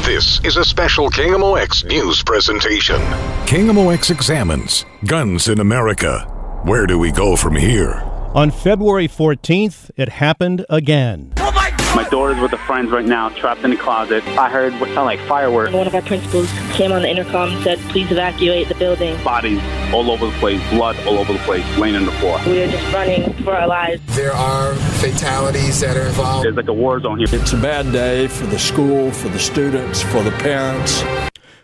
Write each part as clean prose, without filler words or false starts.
This is a special KMOX news presentation. KMOX Examines Guns in America. Where do we go from here? On February 14th, it happened again. Oh my God! My daughter's with her friends right now, trapped in the closet. I heard what sounded like fireworks. One of our principals came on the intercom and said, please evacuate the building. Bodies all over the place, blood all over the place, laying on the floor. We were just running for our lives. There are fatalities that are involved. There's like a war zone here. It's a bad day for the school, for the students, for the parents.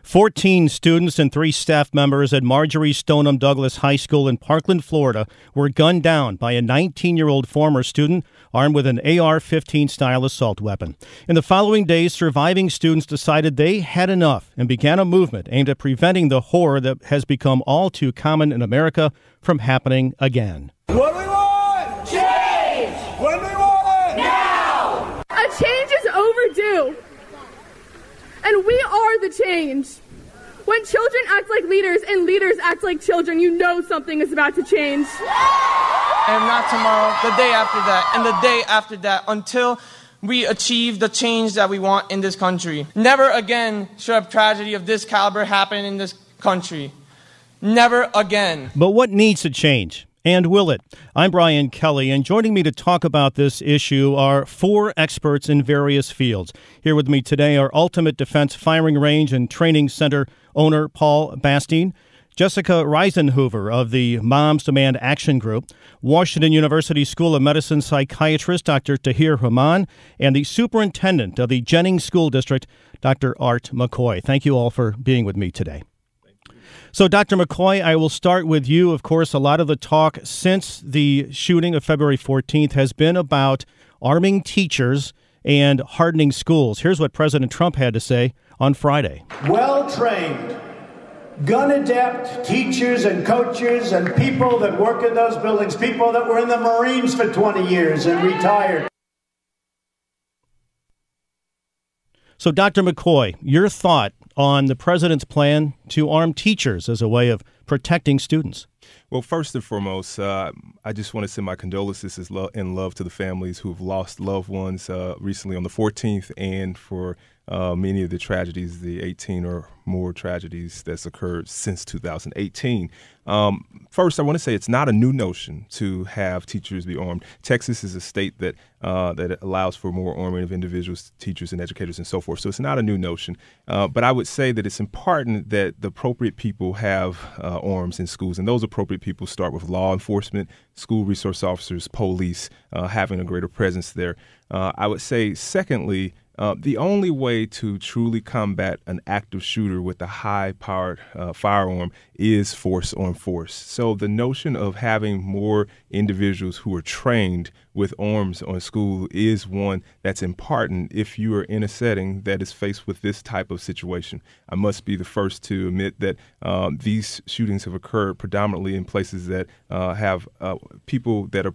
14 students and 3 staff members at Marjorie Stoneham Douglas High School in Parkland, Florida, were gunned down by a 19-year-old former student armed with an AR-15 style assault weapon. In the following days, surviving students decided they had enough and began a movement aimed at preventing the horror that has become all too common in America from happening again. What do we want? Change! When do we want it? Now! A change is overdue. And we are the change. When children act like leaders and leaders act like children, you know something is about to change. And not tomorrow, the day after that, and the day after that, until we achieve the change that we want in this country. Never again should a tragedy of this caliber happen in this country. Never again. But what needs to change? And will it? I'm Brian Kelly, and joining me to talk about this issue are 4 experts in various fields. Here with me today are Ultimate Defense Firing Range and Training Center owner Paul Bastine, Jessica Risenhoover of the Moms Demand Action Group, Washington University School of Medicine psychiatrist Dr. Tahir Rahman, and the Superintendent of the Jennings School District, Dr. Art McCoy. Thank you all for being with me today. So, Dr. McCoy, I will start with you. Of course, a lot of the talk since the shooting of February 14th has been about arming teachers and hardening schools. Here's what President Trump had to say on Friday. Well-trained, gun-adept teachers and coaches and people that work in those buildings, people that were in the Marines for 20 years and retired. So, Dr. McCoy, your thought on the president's plan to arm teachers as a way of protecting students? Well, first and foremost, I just want to send my condolences and love to the families who have lost loved ones recently on the 14th, and for many of the tragedies, the 18 or more tragedies that's occurred since 2018. First, I want to say it's not a new notion to have teachers be armed. Texas is a state that allows for more arming of individuals, teachers, and educators, and so forth. So it's not a new notion. But I would say that it's important that the appropriate people have arms in schools, and those appropriate people start with law enforcement, school resource officers, police, having a greater presence there. I would say, secondly, the only way to truly combat an active shooter with a high-powered firearm is force on force. So the notion of having more individuals who are trained with arms on school is one that's important if you are in a setting that is faced with this type of situation. I must be the first to admit that these shootings have occurred predominantly in places that have people that are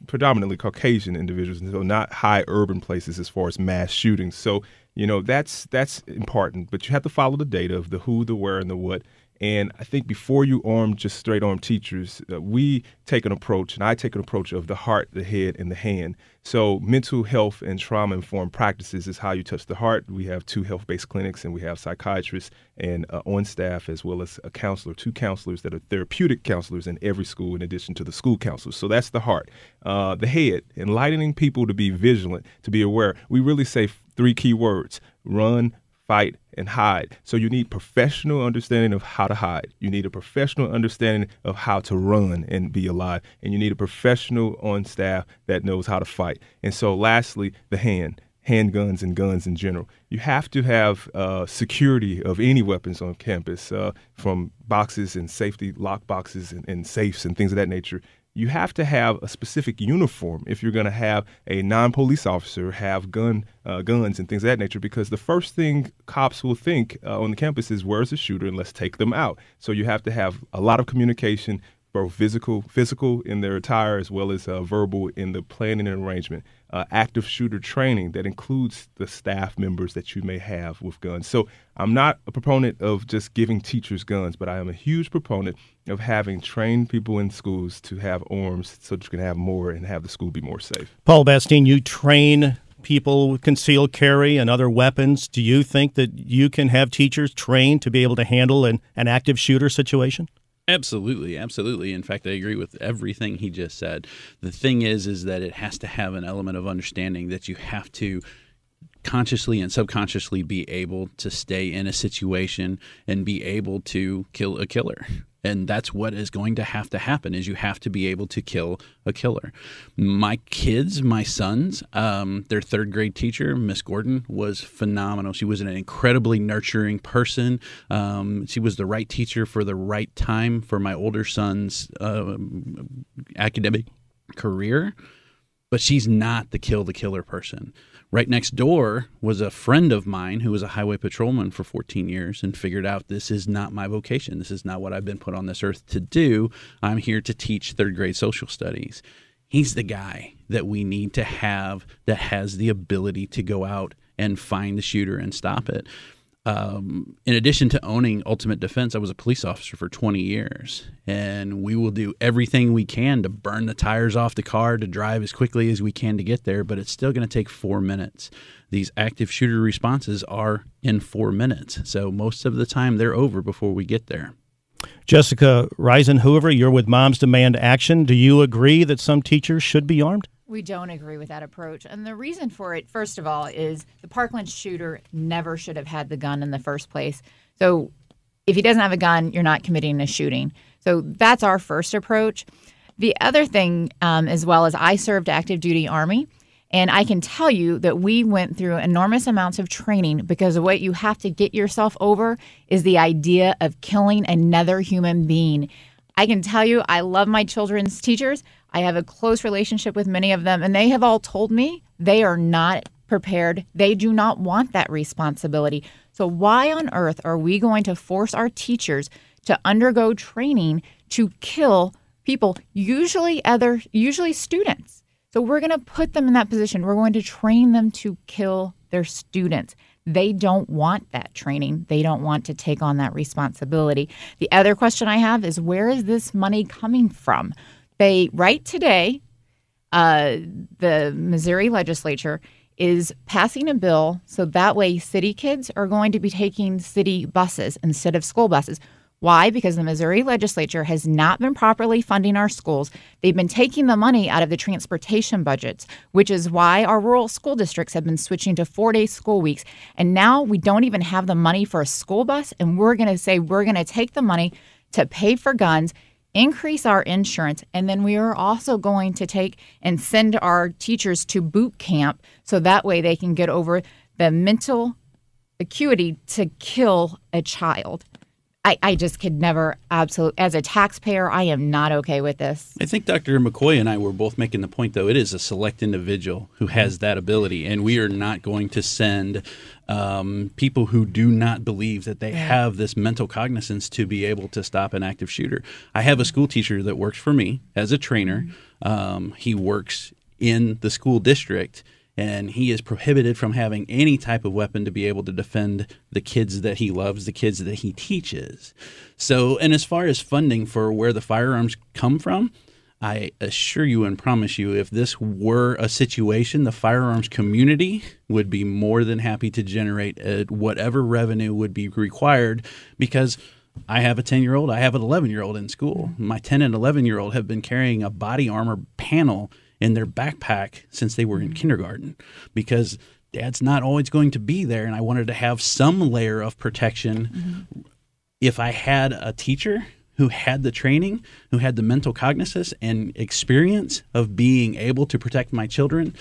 predominantly Caucasian individuals, and so not high urban places as far as mass shootings. So, you know, that's important, but you have to follow the data of the who, the where, and the what. And I think before you arm just straight arm teachers, we take an approach, and I take an approach of the heart, the head, and the hand. So mental health and trauma-informed practices is how you touch the heart. We have 2 health-based clinics, and we have psychiatrists and on staff, as well as a counselor, 2 counselors that are therapeutic counselors in every school in addition to the school counselors. So that's the heart. The head, enlightening people to be vigilant, to be aware. We really say 3 key words: run, fight, and hide. So you need professional understanding of how to hide. You need a professional understanding of how to run and be alive. And you need a professional on staff that knows how to fight. And so lastly, the handguns and guns in general. You have to have security of any weapons on campus, from boxes and safety lock boxes and safes and things of that nature. You have to have a specific uniform if you're going to have a non-police officer have guns and things of that nature, because the first thing cops will think on the campus is, where's the shooter, and let's take them out. So you have to have a lot of communication, both physical in their attire as well as verbal in the planning and arrangement. Active shooter training that includes the staff members that you may have with guns. So I'm not a proponent of just giving teachers guns, but I am a huge proponent of having trained people in schools to have arms so that you can have more and have the school be more safe. Paul Bastine, you train people with concealed carry and other weapons. Do you think that you can have teachers trained to be able to handle an active shooter situation? Absolutely, absolutely. In fact, I agree with everything he just said. The thing is that it has to have an element of understanding that you have to consciously and subconsciously be able to stay in a situation and be able to kill a killer. And that's what is going to happen is you have to be able to kill a killer. My kids, my sons, their third grade teacher, Miss Gordon, was phenomenal. She was an incredibly nurturing person. She was the right teacher for the right time for my older son's academic career. But she's not the kill the killer person. Right next door was a friend of mine who was a highway patrolman for 14 years and figured out this is not my vocation. This is not what I've been put on this earth to do. I'm here to teach third grade social studies. He's the guy that we need to have that has the ability to go out and find the shooter and stop it. In addition to owning Ultimate Defense, I was a police officer for 20 years, and we will do everything we can to burn the tires off the car, to drive as quickly as we can to get there, but it's still going to take 4 minutes. These active shooter responses are in 4 minutes, so most of the time they're over before we get there. Jessica Risenhoover, you're with Moms Demand Action. Do you agree that some teachers should be armed? We don't agree with that approach. And the reason for it, first of all, is the Parkland shooter never should have had the gun in the first place. So if he doesn't have a gun, you're not committing a shooting. So that's our first approach. The other thing, as well, is I served active duty Army. And I can tell you that we went through enormous amounts of training because what you have to get yourself over is the idea of killing another human being. I can tell you I love my children's teachers. I have a close relationship with many of them, and they have all told me they are not prepared. They do not want that responsibility. So why on earth are we going to force our teachers to undergo training to kill people, usually students? So we're going to put them in that position. We're going to train them to kill their students. They don't want that training. They don't want to take on that responsibility. The other question I have is, where is this money coming from? Right today, the Missouri legislature is passing a bill so that way city kids are going to be taking city buses instead of school buses. Why? Because the Missouri legislature has not been properly funding our schools. They've been taking the money out of the transportation budgets, which is why our rural school districts have been switching to 4-day school weeks. And now we don't even have the money for a school bus. And we're going to say we're going to take the money to pay for guns, increase our insurance, and then we are also going to take and send our teachers to boot camp so that way they can get over the mental acuity to kill a child. I just could never absolutely, as a taxpayer, I am not okay with this. I think Dr. McCoy and I were both making the point, though, it is a select individual who has that ability, and we are not going to send people who do not believe that they have this mental cognizance to be able to stop an active shooter. I have a school teacher that works for me as a trainer. He works in the school district, and he is prohibited from having any type of weapon to be able to defend the kids that he loves, the kids that he teaches. So, and as far as funding for where the firearms come from, I assure you and promise you, if this were a situation, the firearms community would be more than happy to generate whatever revenue would be required, because I have a 10-year-old, I have an 11-year-old in school. My 10 and 11-year-old have been carrying a body armor panel in their backpack since they were in kindergarten, because Dad's not always going to be there, and I wanted to have some layer of protection. If I had a teacher who had the training, who had the mental cognizance and experience of being able to protect my children,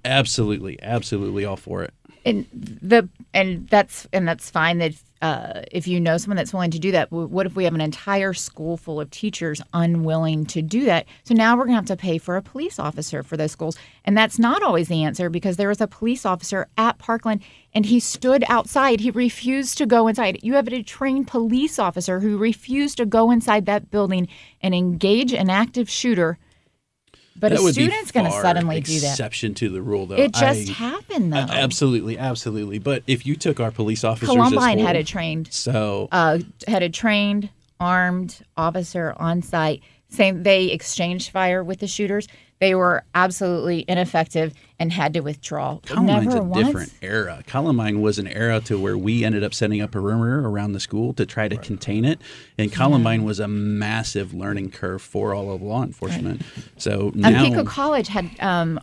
absolutely all for it. And that's fine that if you know someone that's willing to do that. What if we have an entire school full of teachers unwilling to do that? So now we're going to have to pay for a police officer for those schools. And that's not always the answer, because there was a police officer at Parkland and he stood outside. He refused to go inside. You have a trained police officer who refused to go inside that building and engage an active shooter. But a student's going to suddenly do that. Exception to the rule, though. It just happened, though. Absolutely. But if you took our police officers, Columbine had a trained, armed officer on site. They exchanged fire with the shooters. They were absolutely ineffective and had to withdraw. Columbine's a different era. Columbine was an era to where we ended up setting up a perimeter around the school to try to contain it. And Columbine was a massive learning curve for all of law enforcement. So now, Pico College had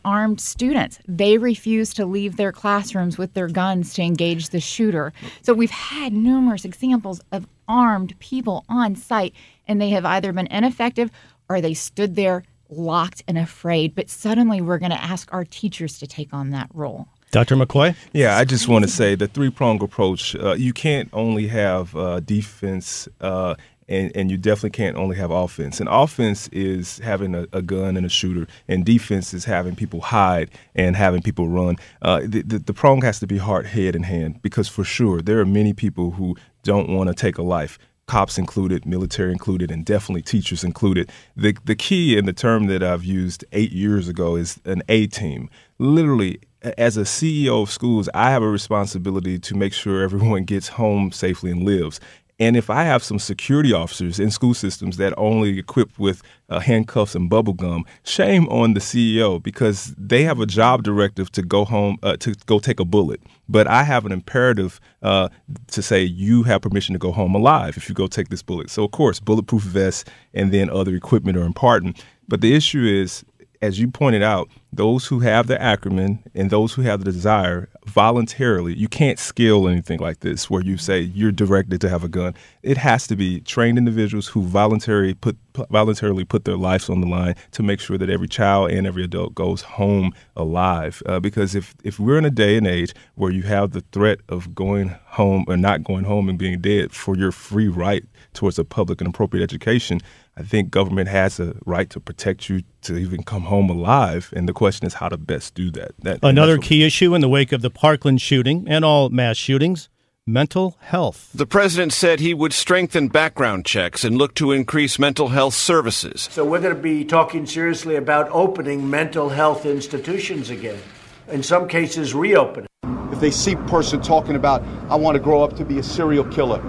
armed students. They refused to leave their classrooms with their guns to engage the shooter. So we've had numerous examples of armed people on site, and they have either been ineffective or they stood there locked and afraid. But suddenly we're going to ask our teachers to take on that role. Dr. McCoy? Yeah, I just want to say the three-pronged approach, you can't only have defense and you definitely can't only have offense. And offense is having a gun and a shooter, and defense is having people hide and having people run. The prong has to be heart, head, and hand, because for sure there are many people who don't want to take a life. Cops included, military included, and definitely teachers included. The key in the term that I've used 8 years ago is an A-team. Literally, as a CEO of schools, I have a responsibility to make sure everyone gets home safely and lives. And if I have some security officers in school systems that are only equipped with handcuffs and bubble gum, shame on the CEO, because they have a job directive to go home, to go take a bullet. But I have an imperative to say you have permission to go home alive if you go take this bullet. So, of course, bulletproof vests and then other equipment are important. But the issue is, as you pointed out, those who have the acumen and those who have the desire voluntarily, you can't scale anything like this where you say you're directed to have a gun. It has to be trained individuals who voluntarily put their lives on the line to make sure that every child and every adult goes home alive. Because if we're in a day and age where you have the threat of going home or not going home and being dead for your free right towards a public and appropriate education, I think government has a right to protect you to even come home alive. And the question is how to best do that. Another key issue in the wake of the Parkland shooting and all mass shootings, mental health. The president said he would strengthen background checks and look to increase mental health services. So we're going to be talking seriously about opening mental health institutions again. In some cases, reopening. If they see a person talking about, I want to grow up to be a serial killer,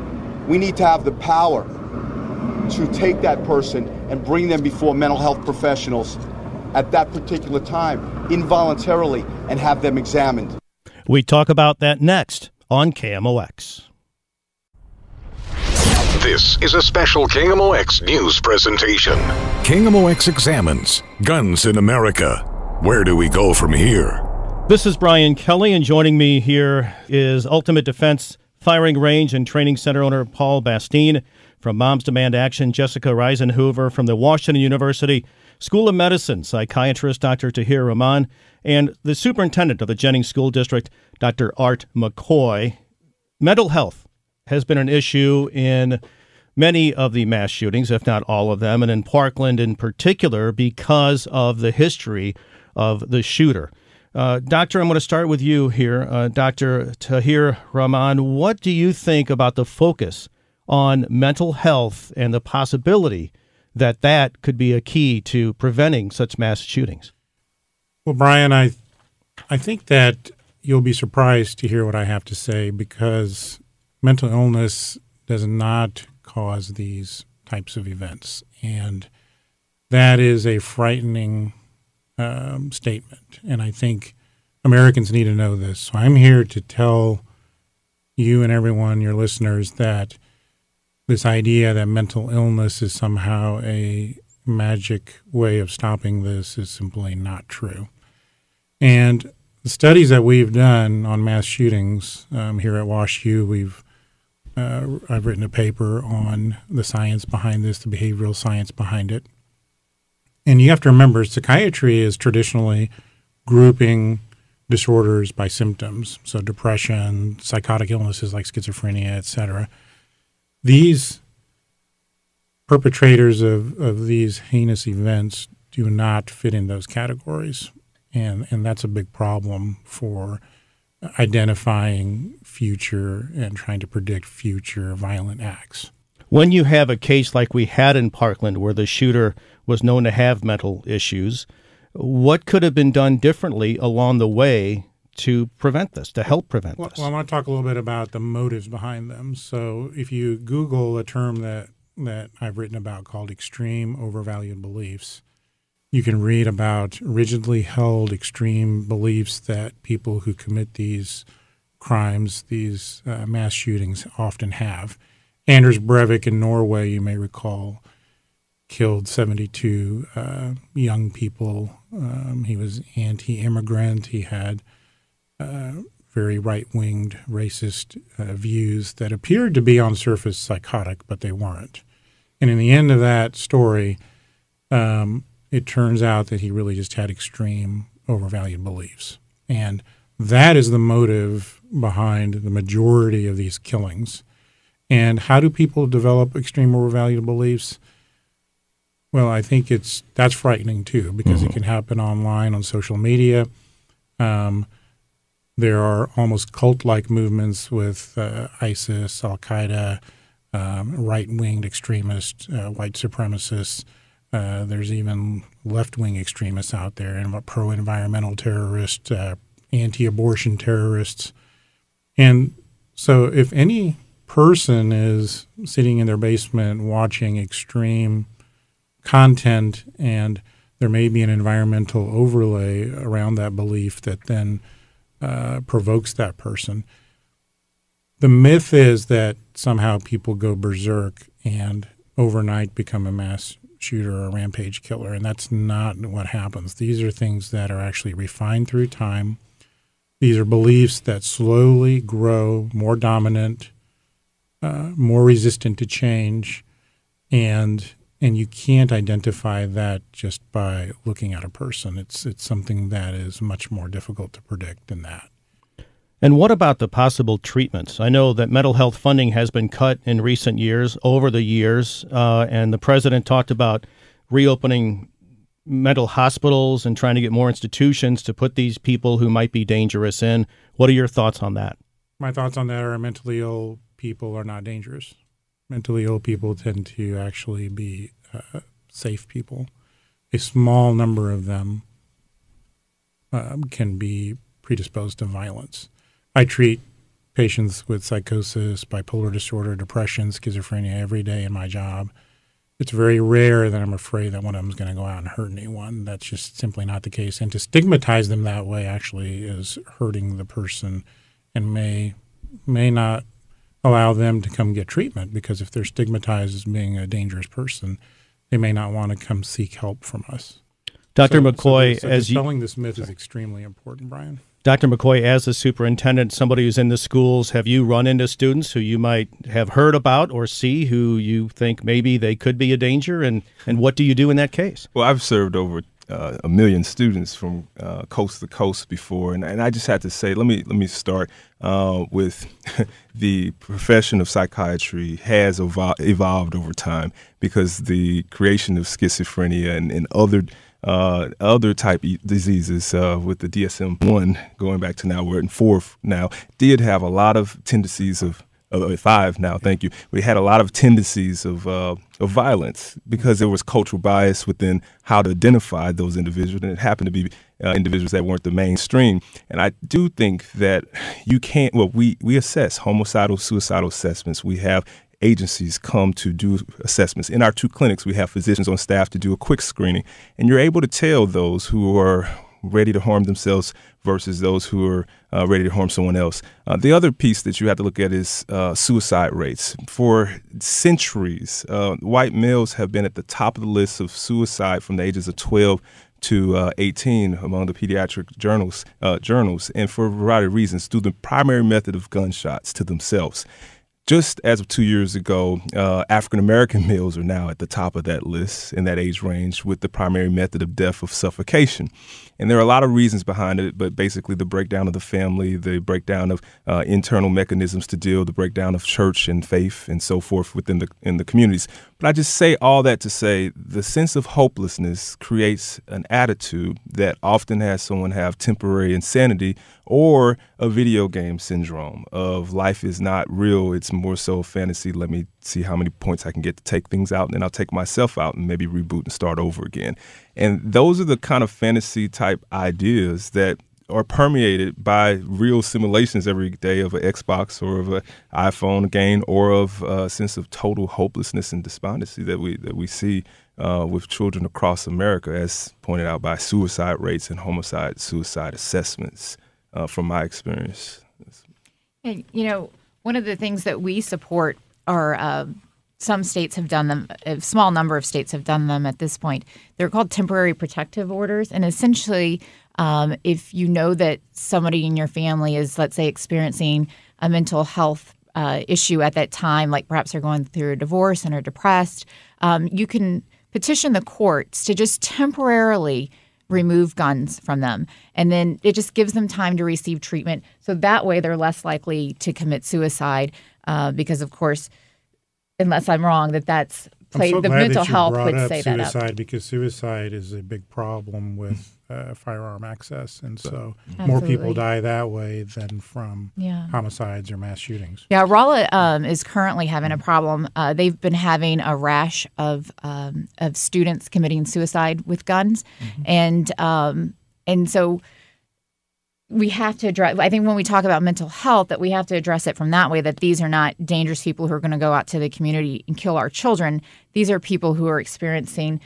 we need to have the power to take that person and bring them before mental health professionals at that particular time, involuntarily, and have them examined. We talk about that next on KMOX. This is a special KMOX news presentation. KMOX Examines Guns in America. Where do we go from here? This is Brian Kelly, and joining me here is Ultimate Defense Firing Range and Training Center owner Paul Bastine. From Moms Demand Action, Jessica Risenhoover. From the Washington University School of Medicine, psychiatrist Dr. Tahir Rahman. And the superintendent of the Jennings School District, Dr. Art McCoy. Mental health has been an issue in many of the mass shootings, if not all of them, and in Parkland in particular because of the history of the shooter. Doctor, I'm going to start with you here. Dr. Tahir Rahman, what do you think about the focus on mental health and the possibility that that could be a key to preventing such mass shootings? Well, Brian, I think that you'll be surprised to hear what I have to say, because mental illness does not cause these types of events. And that is a frightening statement. And I think Americans need to know this. So I'm here to tell you and everyone, your listeners, that this idea that mental illness is somehow a magic way of stopping this is simply not true. And the studies that we've done on mass shootings here at WashU, I've written a paper on the science behind this, the behavioral science behind it. And you have to remember, psychiatry is traditionally grouping disorders by symptoms, so depression, psychotic illnesses like schizophrenia, etc. These perpetrators of these heinous events do not fit in those categories, and that's a big problem for identifying future and trying to predict future violent acts. When you have a case like we had in Parkland where the shooter was known to have mental issues, what could have been done differently along the way to prevent this, to help prevent this? Well, I want to talk a little bit about the motives behind them. So if you Google a term that I've written about called extreme overvalued beliefs, You can read about rigidly held extreme beliefs that people who commit these crimes, these mass shootings, often have. Anders Breivik in Norway, you may recall, killed 72 young people. He was anti-immigrant. He had very right-winged, racist views that appeared to be on surface psychotic, but they weren't. And in the end of that story, it turns out that he really just had extreme, overvalued beliefs. And that is the motive behind the majority of these killings. And how do people develop extreme, overvalued beliefs? Well, I think that's frightening too, because it can happen online on social media. There are almost cult-like movements with ISIS, Al-Qaeda, right-winged extremists, white supremacists. There's even left-wing extremists out there, and pro-environmental terrorists, anti-abortion terrorists. And so if any person is sitting in their basement watching extreme content and there may be an environmental overlay around that belief that then provokes that person, the myth is that somehow people go berserk and overnight become a mass shooter or a rampage killer, and that's not what happens. These are things that are actually refined through time. These are beliefs that slowly grow more dominant, more resistant to change, and you can't identify that just by looking at a person. It's something that is much more difficult to predict than that. And what about the possible treatments? I know that mental health funding has been cut in recent years, over the years, and the president talked about reopening mental hospitals and trying to get more institutions to put these people who might be dangerous in. What are your thoughts on that? My thoughts on that are mentally ill people are not dangerous. Mentally ill people tend to actually be safe people. A small number of them can be predisposed to violence. I treat patients with psychosis, bipolar disorder, depression, schizophrenia every day in my job. It's very rare that I'm afraid that one of them is going to go out and hurt anyone. That's just simply not the case. And to stigmatize them that way actually is hurting the person and may not allow them to come get treatment, because if they're stigmatized as being a dangerous person, they may not want to come seek help from us. Dr. McCoy, as dispelling this myth is extremely important, Brian. Dr. McCoy, as a superintendent, somebody who's in the schools, have you run into students who you might have heard about or see who you think maybe they could be a danger, and what do you do in that case? Well, I've served over 1 million students from coast to coast before, and I just had to say, let me start with the profession of psychiatry has evolved over time, because the creation of schizophrenia and other type diseases with the DSM-1 going back to now, we're in 4th now, did have a lot of tendencies of 5 now, thank you. We had a lot of tendencies of violence because there was cultural bias within how to identify those individuals, and it happened to be individuals that weren't the mainstream. And I do think that you can't, well, we assess homicidal, suicidal assessments. We have agencies come to do assessments. In our 2 clinics, we have physicians on staff to do a quick screening, and you're able to tell those who are ready to harm themselves versus those who are ready to harm someone else. The other piece that you have to look at is suicide rates. For centuries, white males have been at the top of the list of suicide from the ages of 12 to 18 among the pediatric journals, and for a variety of reasons, through the primary method of gunshots to themselves. Just as of 2 years ago, African-American males are now at the top of that list in that age range with the primary method of death of suffocation. And there are a lot of reasons behind it, but basically the breakdown of the family, the breakdown of internal mechanisms to deal, the breakdown of church and faith and so forth within the communities. But I just say all that to say the sense of hopelessness creates an attitude that often has someone have temporary insanity or a video game syndrome of life is not real, it's more so fantasy. Let me see how many points I can get to take things out, and then I'll take myself out and maybe reboot and start over again. And those are the kind of fantasy type ideas that are permeated by real simulations every day of an Xbox or of an iPhone game or of a sense of total hopelessness and despondency that we see with children across America, as pointed out by suicide rates and suicide assessments from my experience. And, one of the things that we support are some states have done them, a small number of states have done them at this point. They're called temporary protective orders. And essentially, if you know that somebody in your family is, let's say, experiencing a mental health issue at that time, like perhaps they're going through a divorce and are depressed, you can petition the courts to just temporarily remove guns from them. And then it just gives them time to receive treatment. So that way they're less likely to commit suicide because, of course, unless I'm wrong, that's played. I'm so the glad mental that you health brought would up say suicide, that up. because suicide is a big problem with firearm access, and so Absolutely. more people die that way than from homicides or mass shootings. Yeah, Rolla is currently having a problem. They've been having a rash of students committing suicide with guns, and so we have to address. I think when we talk about mental health, that we have to address it from that way. That these are not dangerous people who are going to go out to the community and kill our children. These are people who are experiencing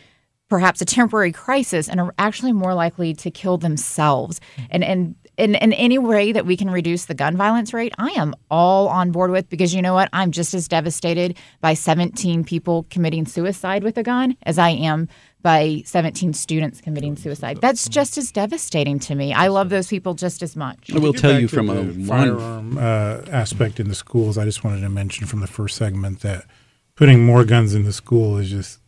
perhaps a temporary crisis and are actually more likely to kill themselves. And in any way that we can reduce the gun violence rate, I am all on board with, because you know what? I'm just as devastated by 17 people committing suicide with a gun as I am by 17 students committing suicide. That's just as devastating to me. I love those people just as much. I will tell you from a firearm aspect in the schools, I just wanted to mention from the first segment that putting more guns in the school is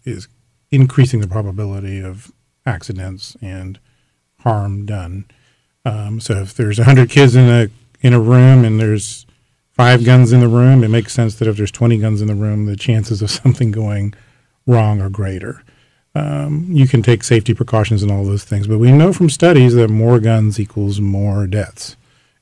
increasing the probability of accidents and harm done. So if there's 100 kids in a room and there's 5 guns in the room, it makes sense that if there's 20 guns in the room, the chances of something going wrong are greater. You can take safety precautions and all those things, but we know from studies that more guns equals more deaths.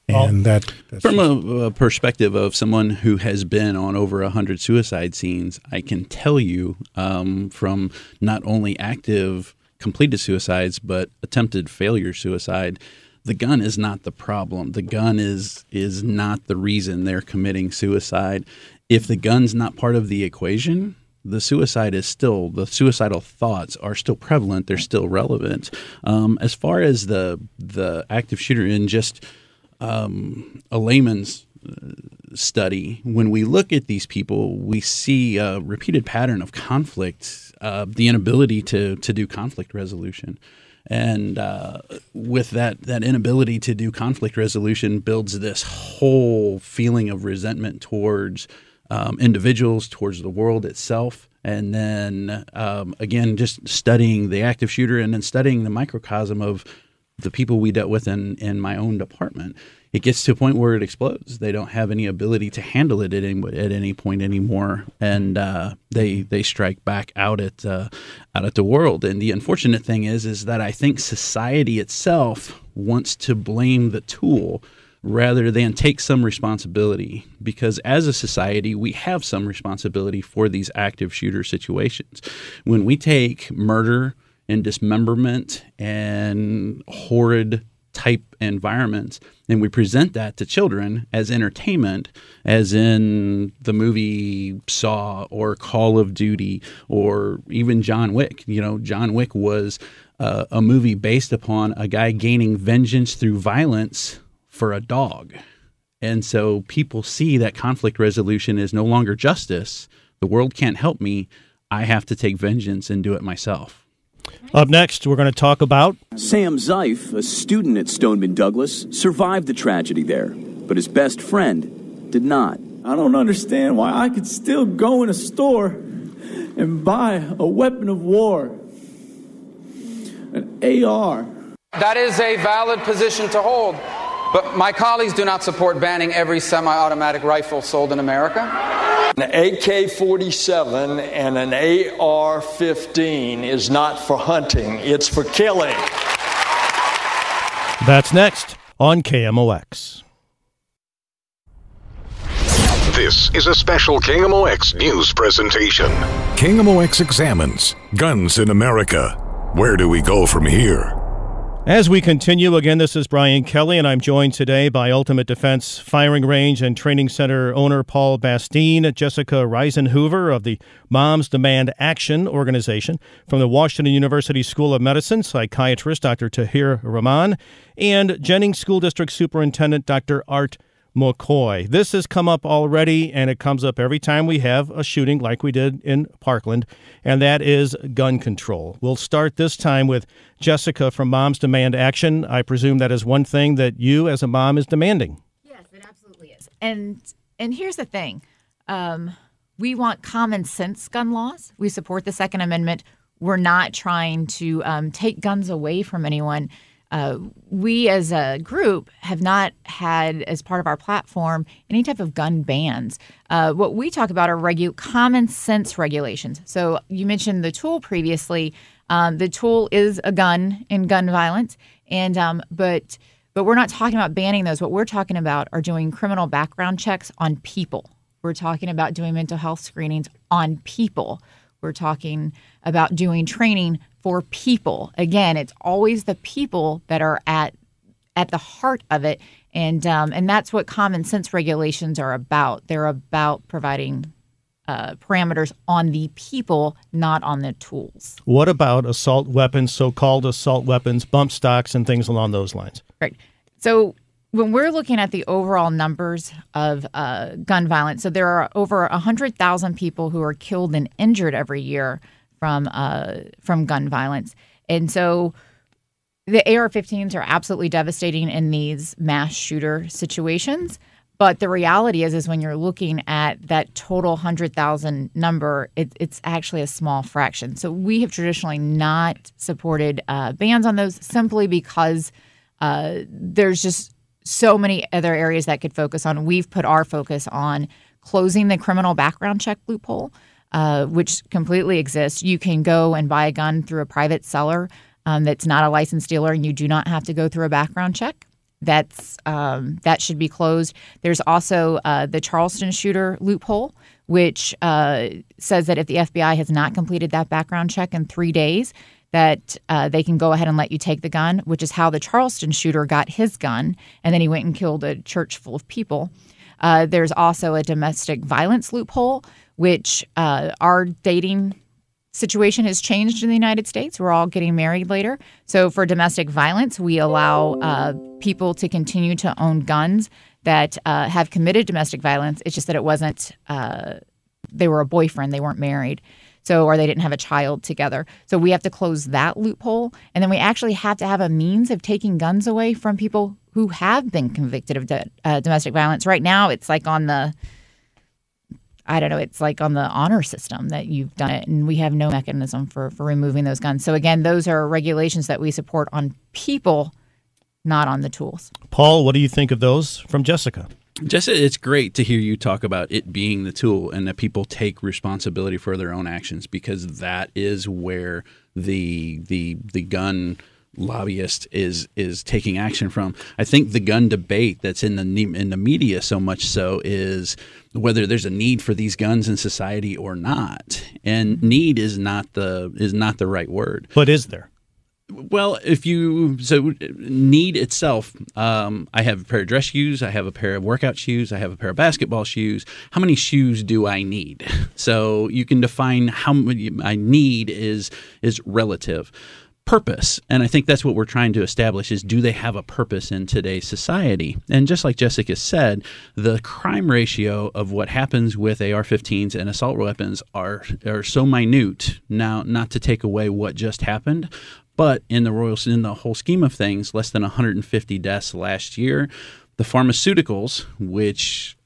And that's from a perspective of someone who has been on over 100 suicide scenes, I can tell you from not only active completed suicides, but attempted failure suicide, the gun is not the problem. The gun is not the reason they're committing suicide. If the gun's not part of the equation, the suicidal thoughts are still prevalent. They're still relevant. As far as the active shooter in just a layman's study, when we look at these people, we see a repeated pattern of conflict, the inability to do conflict resolution. And with that inability to do conflict resolution builds this whole feeling of resentment towards individuals, towards the world itself. And then, again, just studying the active shooter and then studying the microcosm of the people we dealt with in my own department, it gets to a point where it explodes. They don't have any ability to handle it at any point anymore, and they strike back out at the world. And the unfortunate thing is that I think society itself wants to blame the tool rather than take some responsibility, because as a society we have some responsibility for these active shooter situations. When we take murder and dismemberment and horrid type environments and we present that to children as entertainment, as in the movie Saw or Call of Duty or even John Wick. John Wick was a movie based upon a guy gaining vengeance through violence for a dog. And so people see that conflict resolution is no longer justice. The world can't help me. I have to take vengeance and do it myself. Up next, we're going to talk about Sam Zeif, a student at Stoneman Douglas, survived the tragedy there, but his best friend did not. I don't understand why I could still go in a store and buy a weapon of war, an AR. That is a valid position to hold, but my colleagues do not support banning every semi-automatic rifle sold in America. An AK-47 and an AR-15 is not for hunting, it's for killing. That's next on KMOX. This is a special KMOX news presentation. KMOX Examines Guns in America. Where do we go from here? As we continue, again, this is Brian Kelly, and I'm joined today by Ultimate Defense Firing Range and Training Center owner Paul Bastine, Jessica Risenhoover of the Moms Demand Action organization, from the Washington University School of Medicine, psychiatrist Dr. Tahir Rahman, and Jennings School District Superintendent Dr. Art McCoy. This has come up already, and it comes up every time we have a shooting like we did in Parkland, and that is gun control. We'll start this time with Jessica from Moms Demand Action. I presume that is one thing that you as a mom is demanding. Yes, it absolutely is. And here's the thing. We want common sense gun laws. We support the Second Amendment. We're not trying to take guns away from anyone. We as a group have not had as part of our platform any type of gun bans. What we talk about are common sense regulations. So you mentioned the tool previously. The tool is a gun in gun violence, and but we're not talking about banning those. What we're talking about are doing criminal background checks on people. We're talking about doing mental health screenings on people. We're talking about doing training for people. Again, it's always the people that are at the heart of it, and that's what common sense regulations are about. They're about providing parameters on the people, not on the tools. What about assault weapons, so-called assault weapons, bump stocks, and things along those lines? Right. So when we're looking at the overall numbers of gun violence, so there are over 100,000 people who are killed and injured every year from gun violence. And so the AR-15s are absolutely devastating in these mass shooter situations. But the reality is when you're looking at that total 100,000 number, it's actually a small fraction. So we have traditionally not supported bans on those simply because there's just so many other areas that could focus on. We've put our focus on closing the criminal background check loophole, which completely exists. You can go and buy a gun through a private seller that's not a licensed dealer, and you do not have to go through a background check. That should be closed. There's also the Charleston shooter loophole, which says that if the FBI has not completed that background check in 3 days, that they can go ahead and let you take the gun, which is how the Charleston shooter got his gun, and then he went and killed a church full of people. There's also a domestic violence loophole, which our dating situation has changed in the United States. We're all getting married later. So for domestic violence, we allow people to continue to own guns that have committed domestic violence. It's just that it wasn't, they were a boyfriend, they weren't married. So, or they didn't have a child together. So we have to close that loophole. And then we actually have to have a means of taking guns away from people who have been convicted of domestic violence. Right now, it's like on the, it's like on the honor system that you've done it, and we have no mechanism for removing those guns. So again, those are regulations that we support on people, not on the tools. Paul, what do you think of those from Jessica? Jessica, it's great to hear you talk about it being the tool and that people take responsibility for their own actions, because that is where the gun lobbyist is taking action from. I think the gun debate that's in the media so much so is whether there's a need for these guns in society or not, and need is not the right word. But is there? Well, need itself, I have a pair of dress shoes, I have a pair of workout shoes, I have a pair of basketball shoes. How many shoes do I need? So you can define how many I need is relative. Purpose, and I think that's what we're trying to establish, is do they have a purpose in today's society? And just like Jessica said, the crime ratio of what happens with AR-15s and assault weapons are so minute now, not to take away what just happened, but in the whole scheme of things, less than 150 deaths last year. The pharmaceuticals, which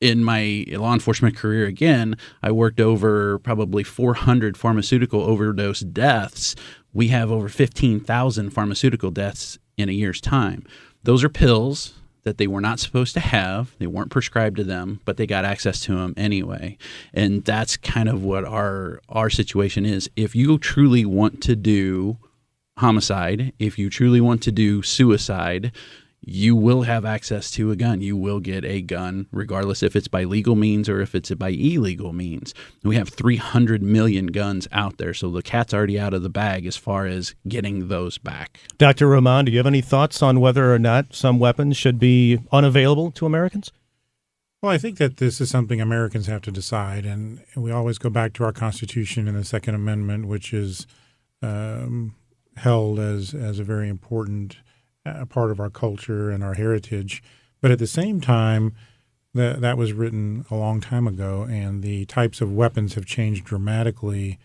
in my law enforcement career, again, I worked over probably 400 pharmaceutical overdose deaths. We have over 15,000 pharmaceutical deaths in a year's time. Those are pills that they were not supposed to have. They weren't prescribed to them, but they got access to them anyway. And that's kind of what our situation is. If you truly want to do homicide, if you truly want to do suicide, you will have access to a gun. You will get a gun, regardless if it's by legal means or if it's by illegal means. We have 300 million guns out there, so the cat's already out of the bag as far as getting those back. Dr. Rahman, do you have any thoughts on whether or not some weapons should be unavailable to Americans? Well, I think that this is something Americans have to decide, and we always go back to our Constitution and the Second Amendment, which is held as a very important part of our culture and our heritage. But at the same time, that was written a long time ago, and the types of weapons have changed dramatically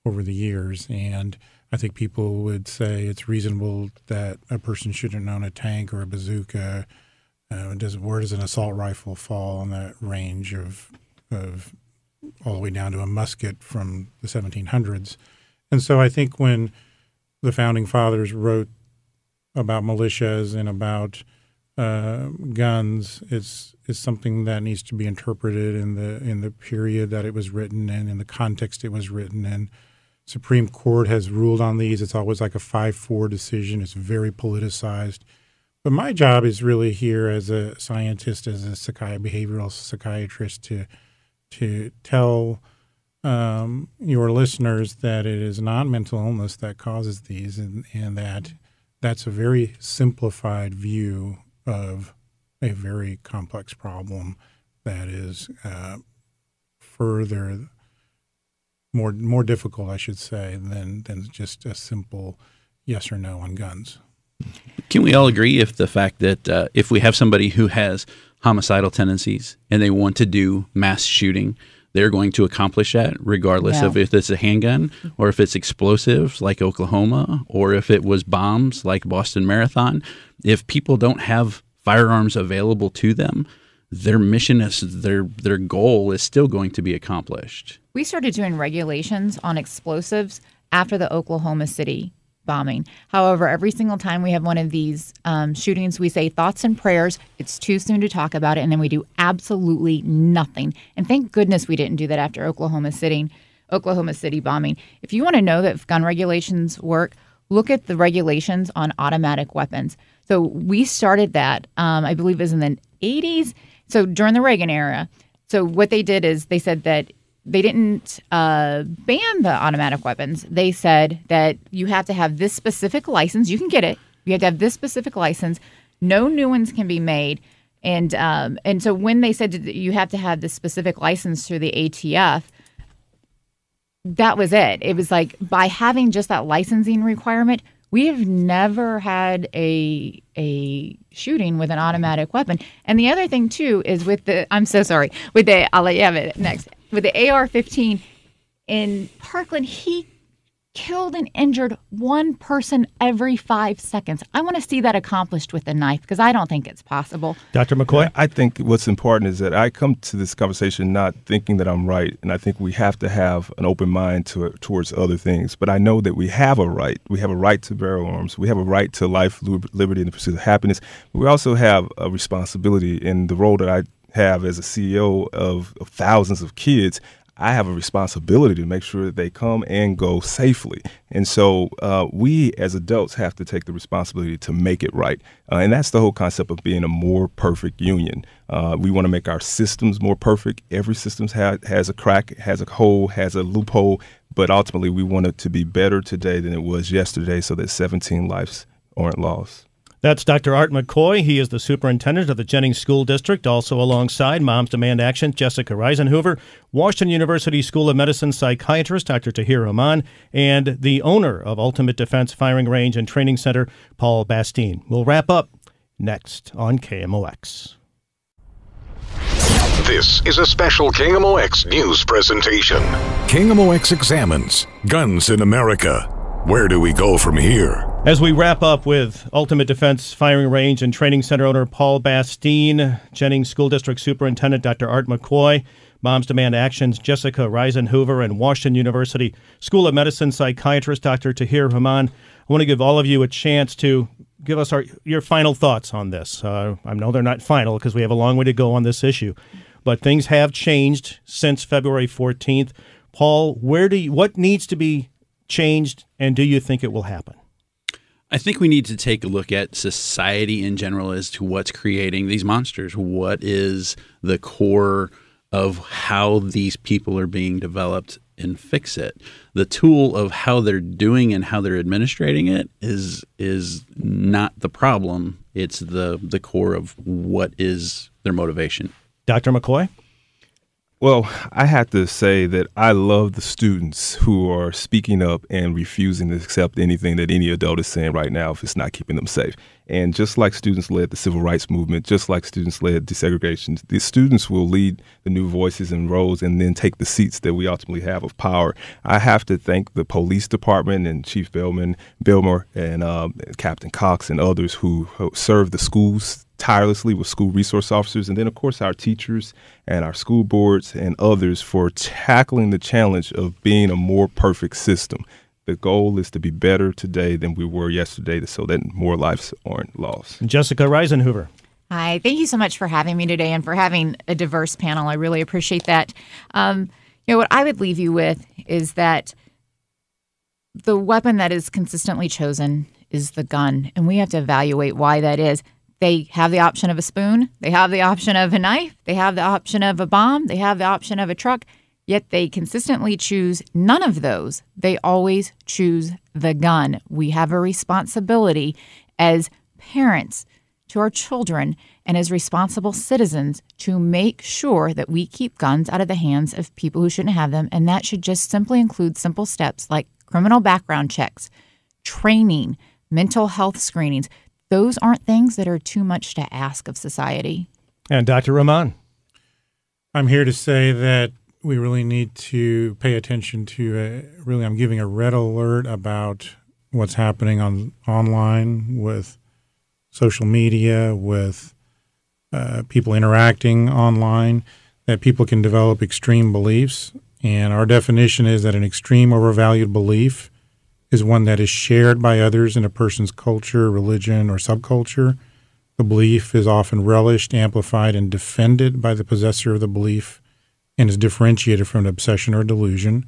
over the years. And I think people would say it's reasonable that a person shouldn't own a tank or a bazooka. Where does an assault rifle fall on that range of all the way down to a musket from the 1700s? And so I think when the Founding Fathers wrote about militias and about guns, it's something that needs to be interpreted in the period that it was written in the context it was written in. Supreme Court has ruled on these. It's always like a 5-4 decision. It's very politicized. But my job is really here as a scientist, as a behavioral psychiatrist, to tell your listeners that it is not mental illness that causes these, and that's a very simplified view of a very complex problem that is further more difficult, I should say, than just a simple yes or no on guns. Can we all agree if the fact that if we have somebody who has homicidal tendencies and they want to do mass shooting, they're going to accomplish that regardless of if it's a handgun or if it's explosives like Oklahoma or if it was bombs like Boston Marathon? If people don't have firearms available to them, their mission is their goal is still going to be accomplished. We started doing regulations on explosives after the Oklahoma City bombing. However, every single time we have one of these shootings, we say thoughts and prayers. It's too soon to talk about it, and then we do absolutely nothing. And thank goodness we didn't do that after Oklahoma City bombing. If you want to know that gun regulations work, look at the regulations on automatic weapons. So we started that, I believe it was in the 80s, so during the Reagan era. So what they did is they said that they didn't ban the automatic weapons. They said that you have to have this specific license. You can get it. You have to have this specific license. No new ones can be made. And so when they said that you have to have this specific license through the ATF, that was it. It was like by having just that licensing requirement, we have never had a shooting with an automatic weapon. And the other thing, too, is with the – I'm so sorry. With the – I'll let you have it next. With the AR-15 in Parkland, he killed and injured one person every 5 seconds. I want to see that accomplished with a knife because I don't think it's possible. Dr. McCoy? I think what's important is that I come to this conversation not thinking that I'm right, and I think we have to have an open mind towards other things. But I know that we have a right. We have a right to bear arms. We have a right to life, liberty, and the pursuit of happiness. We also have a responsibility in the role that I have as a CEO of thousands of kids. I have a responsibility to make sure that they come and go safely. And so we as adults have to take the responsibility to make it right. And that's the whole concept of being a more perfect union. We want to make our systems more perfect. Every system has a crack, has a hole, has a loophole. But ultimately, we want it to be better today than it was yesterday so that 17 lives aren't lost. That's Dr. Art McCoy. He is the superintendent of the Jennings School District, also alongside Moms Demand Action, Jessica Risenhoover, Washington University School of Medicine psychiatrist, Dr. Tahir Rahman, and the owner of Ultimate Defense Firing Range and Training Center, Paul Bastine. We'll wrap up next on KMOX. This is a special KMOX news presentation. KMOX Examines Guns in America. Where do we go from here? As we wrap up with Ultimate Defense Firing Range and Training Center owner Paul Bastine, Jennings School District Superintendent Dr. Art McCoy, Moms Demand Action's Jessica Risenhoover, and Washington University School of Medicine psychiatrist Dr. Tahir Rahman, I want to give all of you a chance to give us your final thoughts on this. I know they're not final because we have a long way to go on this issue, but things have changed since February 14th. Paul, what needs to be changed, and do you think it will happen? I think we need to take a look at society in general as to what's creating these monsters. What is the core of how these people are being developed, and fix it. The tool of how they're doing and how they're administrating it is not the problem. It's the core of what is their motivation. Dr. McCoy? Well, I have to say that I love the students who are speaking up and refusing to accept anything that any adult is saying right now if it's not keeping them safe. And just like students led the civil rights movement, just like students led desegregation, the students will lead the new voices and roles and then take the seats that we ultimately have of power. I have to thank the police department and Chief Bilmer and Captain Cox and others who serve the schools tirelessly with school resource officers, and then, of course, our teachers and our school boards and others for tackling the challenge of being a more perfect system. The goal is to be better today than we were yesterday so that more lives aren't lost. Jessica Risenhoover. Hi, thank you so much for having me today and for having a diverse panel. I really appreciate that. What I would leave you with is that the weapon that is consistently chosen is the gun, and we have to evaluate why that is. They have the option of a spoon. They have the option of a knife. They have the option of a bomb. They have the option of a truck. Yet they consistently choose none of those. They always choose the gun. We have a responsibility as parents to our children and as responsible citizens to make sure that we keep guns out of the hands of people who shouldn't have them. And that should just simply include simple steps like criminal background checks, training, mental health screenings. Those aren't things that are too much to ask of society. And Dr. Rahman. I'm here to say that we really need to pay attention to, I'm giving a red alert about what's happening online with social media, with people interacting online, that people can develop extreme beliefs. And our definition is that an extreme overvalued belief is one that is shared by others in a person's culture, religion, or subculture. The belief is often relished, amplified, and defended by the possessor of the belief and is differentiated from an obsession or delusion.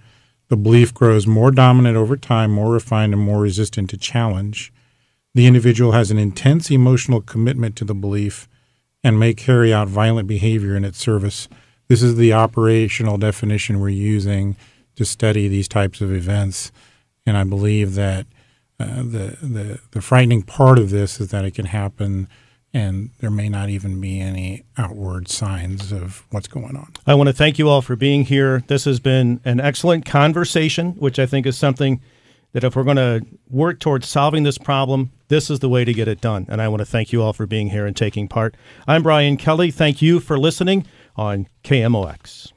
The belief grows more dominant over time, more refined, and more resistant to challenge. The individual has an intense emotional commitment to the belief and may carry out violent behavior in its service. This is the operational definition we're using to study these types of events. And I believe that the frightening part of this is that it can happen and there may not even be any outward signs of what's going on. I want to thank you all for being here. This has been an excellent conversation, which I think is something that if we're going to work towards solving this problem, this is the way to get it done. And I want to thank you all for being here and taking part. I'm Brian Kelly. Thank you for listening on KMOX.